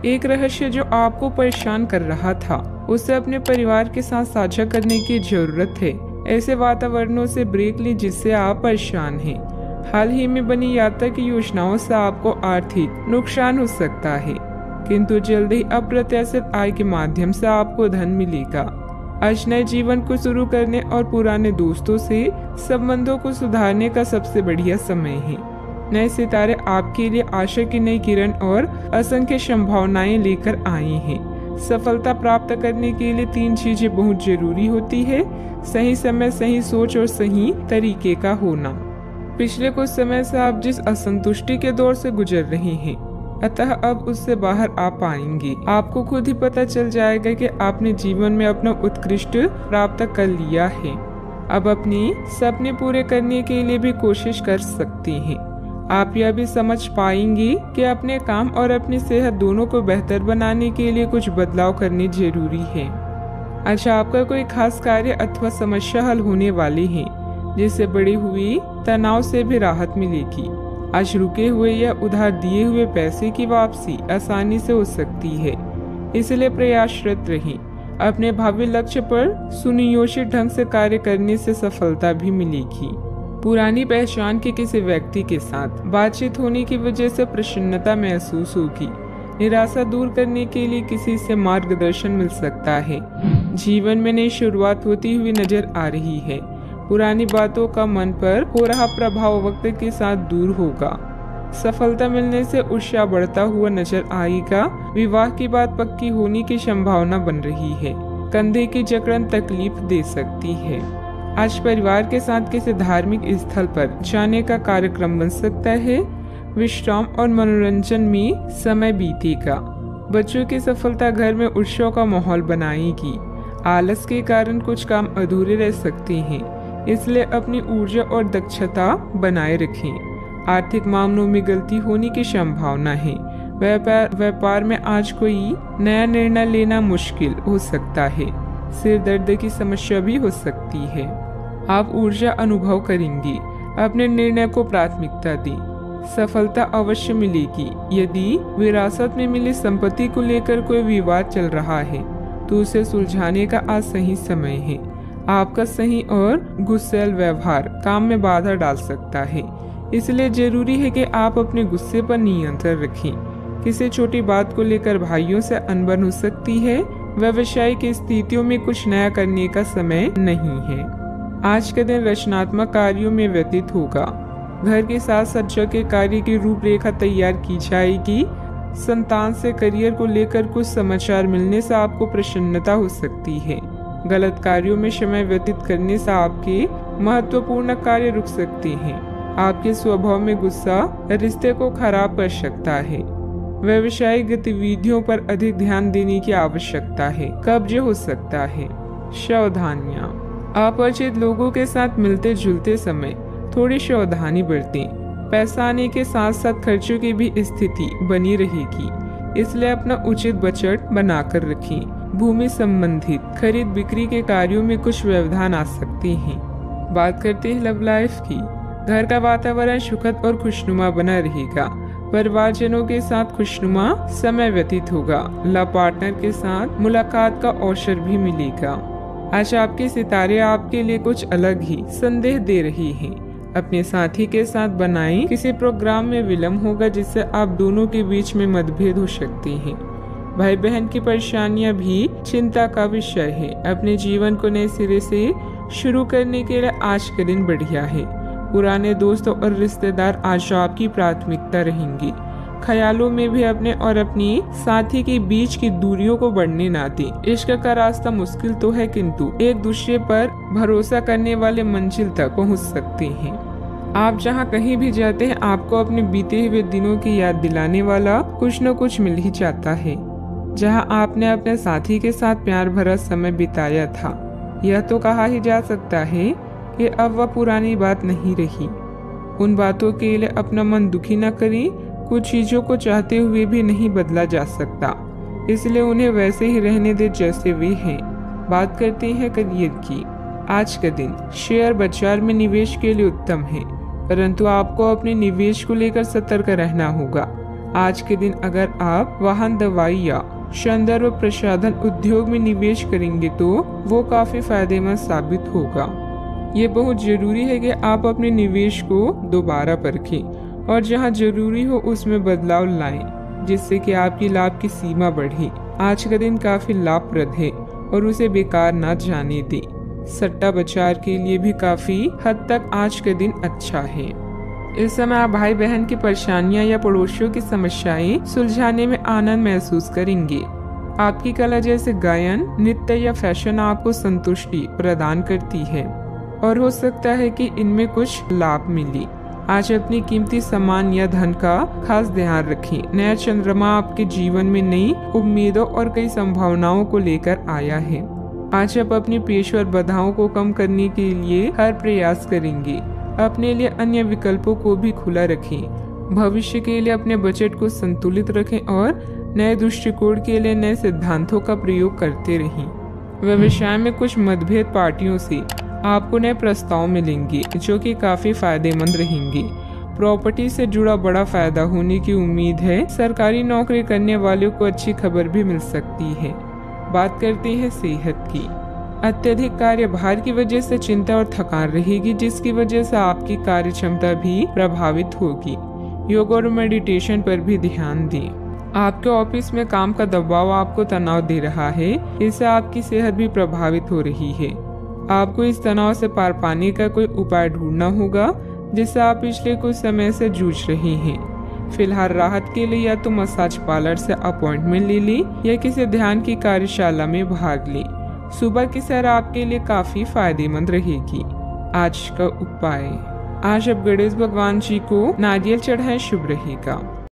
एक रहस्य जो आपको परेशान कर रहा था, उसे अपने परिवार के साथ साझा करने की जरूरत है। ऐसे वातावरणों से ब्रेक लें जिससे आप परेशान हैं। हाल ही में बनी यात्रा की योजनाओं से आपको आर्थिक नुकसान हो सकता है, किंतु जल्द ही अप्रत्याशित आय के माध्यम से आपको धन मिलेगा। आज नए जीवन को शुरू करने और पुराने दोस्तों से संबंधों को सुधारने का सबसे बढ़िया समय है। नए सितारे आपके लिए आशा की नई किरण और असंख्य संभावनाएं लेकर आए हैं। सफलता प्राप्त करने के लिए 3 चीजें बहुत जरूरी होती है: सही समय, सही सोच और सही तरीके का होना। पिछले कुछ समय से आप जिस असंतुष्टि के दौर से गुजर रहे हैं, अतः अब उससे बाहर आ पाएंगे। आपको खुद ही पता चल जाएगा कि आपने जीवन में अपना उत्कृष्ट प्राप्त कर लिया है। अब अपने सपने पूरे करने के लिए भी कोशिश कर सकते हैं। आप यह भी समझ पाएंगे कि अपने काम और अपनी सेहत दोनों को बेहतर बनाने के लिए कुछ बदलाव करने जरूरी है। अच्छा, आपका कोई खास कार्य अथवा समस्या हल होने वाली है, जिससे बढ़ी हुई तनाव से भी राहत मिलेगी। आज रुके हुए या उधार दिए हुए पैसे की वापसी आसानी से हो सकती है, इसलिए प्रयासरत रहें। अपने भावी लक्ष्य पर सुनियोजित ढंग से कार्य करने से सफलता भी मिलेगी। पुरानी पहचान के किसी व्यक्ति के साथ बातचीत होने की वजह से प्रसन्नता महसूस होगी। निराशा दूर करने के लिए किसी से मार्गदर्शन मिल सकता है। जीवन में नई शुरुआत होती हुई नजर आ रही है। पुरानी बातों का मन पर हो रहा प्रभाव वक्त के साथ दूर होगा। सफलता मिलने से उत्साह बढ़ता हुआ नजर आएगा। विवाह की बात पक्की होने की संभावना बन रही है। कंधे की जकड़न तकलीफ दे सकती है। आज परिवार के साथ किसी धार्मिक स्थल पर जाने का कार्यक्रम बन सकता है। विश्राम और मनोरंजन में समय बीतेगा। बच्चों की सफलता घर में उत्सव का माहौल बनाएगी। आलस के कारण कुछ काम अधूरे रह सकते हैं, इसलिए अपनी ऊर्जा और दक्षता बनाए रखें। आर्थिक मामलों में गलती होने की संभावना है। व्यापार में आज कोई नया निर्णय लेना मुश्किल हो सकता है। सिर दर्द की समस्या भी हो सकती है। आप ऊर्जा अनुभव करेंगे। अपने निर्णय को प्राथमिकता दें। सफलता अवश्य मिलेगी। यदि विरासत में मिली संपत्ति को लेकर कोई विवाद चल रहा है, तो उसे सुलझाने का आज सही समय है। आपका सही और गुस्सैल व्यवहार काम में बाधा डाल सकता है, इसलिए जरूरी है कि आप अपने गुस्से पर नियंत्रण रखें। किसी छोटी बात को लेकर भाइयों से अनबन हो सकती है। व्यवसायिक स्थितियों में कुछ नया करने का समय नहीं है। आज का दिन रचनात्मक कार्यों में व्यतीत होगा। घर के साथ सज्जा के कार्य की रूपरेखा तैयार की जाएगी। संतान से करियर को लेकर कुछ समाचार मिलने से आपको प्रसन्नता हो सकती है। गलत कार्यों में समय व्यतीत करने से आपके महत्वपूर्ण कार्य रुक सकते हैं। आपके स्वभाव में गुस्सा रिश्ते को खराब कर सकता है। व्यवसायिक गतिविधियों पर अधिक ध्यान देने की आवश्यकता है। कब्ज हो सकता है। सावधानियां। अपरिचित लोगों के साथ मिलते जुलते समय थोड़ी सावधानी बरतें। पैसा आने के साथ साथ खर्चों की भी स्थिति बनी रहेगी, इसलिए अपना उचित बजट बनाकर रखें। भूमि संबंधित खरीद बिक्री के कार्यों में कुछ व्यवधान आ सकते हैं। बात करते हैं लव लाइफ की। घर का वातावरण सुखद और खुशनुमा बना रहेगा। परिवारजनों के साथ खुशनुमा समय व्यतीत होगा। लव पार्टनर के साथ मुलाकात का अवसर भी मिलेगा। आज आपके सितारे आपके लिए कुछ अलग ही संदेश दे रही हैं। अपने साथी के साथ बनाएं। किसी प्रोग्राम में विलम्ब होगा, जिससे आप दोनों के बीच में मतभेद हो सकते हैं। भाई बहन की परेशानियां भी चिंता का विषय है। अपने जीवन को नए सिरे से शुरू करने के लिए आज का दिन बढ़िया है। पुराने दोस्तों और रिश्तेदार आज आपकी प्राथमिकता रहेंगे। ख्यालों में भी अपने और अपनी साथी के बीच की दूरियों को बढ़ने ना दें। इश्क का रास्ता मुश्किल तो है, किंतु एक दूसरे पर भरोसा करने वाले मंजिल तक पहुंच सकते हैं। आप जहां कहीं भी जाते हैं, आपको अपने बीते हुए दिनों की याद दिलाने वाला कुछ न कुछ मिल ही जाता है। जहां आपने अपने साथी के साथ प्यार भरा समय बिताया था, यह तो कहा ही जा सकता है कि अब वह पुरानी बात नहीं रही। उन बातों के लिए अपना मन दुखी न करें। कुछ चीजों को चाहते हुए भी नहीं बदला जा सकता, इसलिए उन्हें वैसे ही रहने दे जैसे वे हैं। बात करते हैं करियर की। आज का दिन शेयर बाजार में निवेश के लिए उत्तम है, परंतु आपको अपने निवेश को लेकर सतर्क रहना होगा। आज के दिन अगर आप वाहन, दवाई या सौंदर्य व प्रसाधन उद्योग में निवेश करेंगे तो वो काफी फायदेमंद साबित होगा। ये बहुत जरूरी है कि आप अपने निवेश को दोबारा परखें और जहां जरूरी हो उसमें बदलाव लाएं, जिससे कि आपकी लाभ की सीमा बढ़े। आज का दिन काफी लाभप्रद है और उसे बेकार ना जाने दें। सट्टा बाजार के लिए भी काफी हद तक आज का दिन अच्छा है। इस समय आप भाई बहन की परेशानियां या पड़ोसियों की समस्याएं सुलझाने में आनंद महसूस करेंगे। आपकी कला जैसे गायन, नृत्य या फैशन आपको संतुष्टि प्रदान करती है और हो सकता है कि इनमें कुछ लाभ मिले। आज अपनी कीमती सामान या धन का खास ध्यान रखें। नया चंद्रमा आपके जीवन में नई उम्मीदों और कई संभावनाओं को लेकर आया है। आज आप अपनी पेशेवर बाधाओं को कम करने के लिए हर प्रयास करेंगे। अपने लिए अन्य विकल्पों को भी खुला रखें। भविष्य के लिए अपने बजट को संतुलित रखें और नए दृष्टिकोण के लिए नए सिद्धांतों का प्रयोग करते रहें। व्यवसाय में कुछ मतभेद पार्टियों से आपको नए प्रस्ताव मिलेंगे जो कि काफी फायदेमंद रहेंगे। प्रॉपर्टी से जुड़ा बड़ा फायदा होने की उम्मीद है। सरकारी नौकरी करने वालों को अच्छी खबर भी मिल सकती है। बात करते हैं सेहत की। अत्यधिक कार्यभार की वजह से चिंता और थकान रहेगी, जिसकी वजह से आपकी कार्य क्षमता भी प्रभावित होगी। योग और मेडिटेशन पर भी ध्यान दें। आपके ऑफिस में काम का दबाव आपको तनाव दे रहा है, इससे आपकी सेहत भी प्रभावित हो रही है। आपको इस तनाव से पार पाने का कोई उपाय ढूंढना होगा जिससे आप पिछले कुछ समय से जूझ रहे हैं। फिलहाल राहत के लिए या तो मसाज पार्लर से अपॉइंटमेंट ले लें या किसी ध्यान की कार्यशाला में भाग लें। सुबह की सैर आपके लिए काफी फायदेमंद रहेगी। आज का उपाय, आज आप गणेश भगवान जी को नारियल चढ़ाएं, शुभ रहेगा।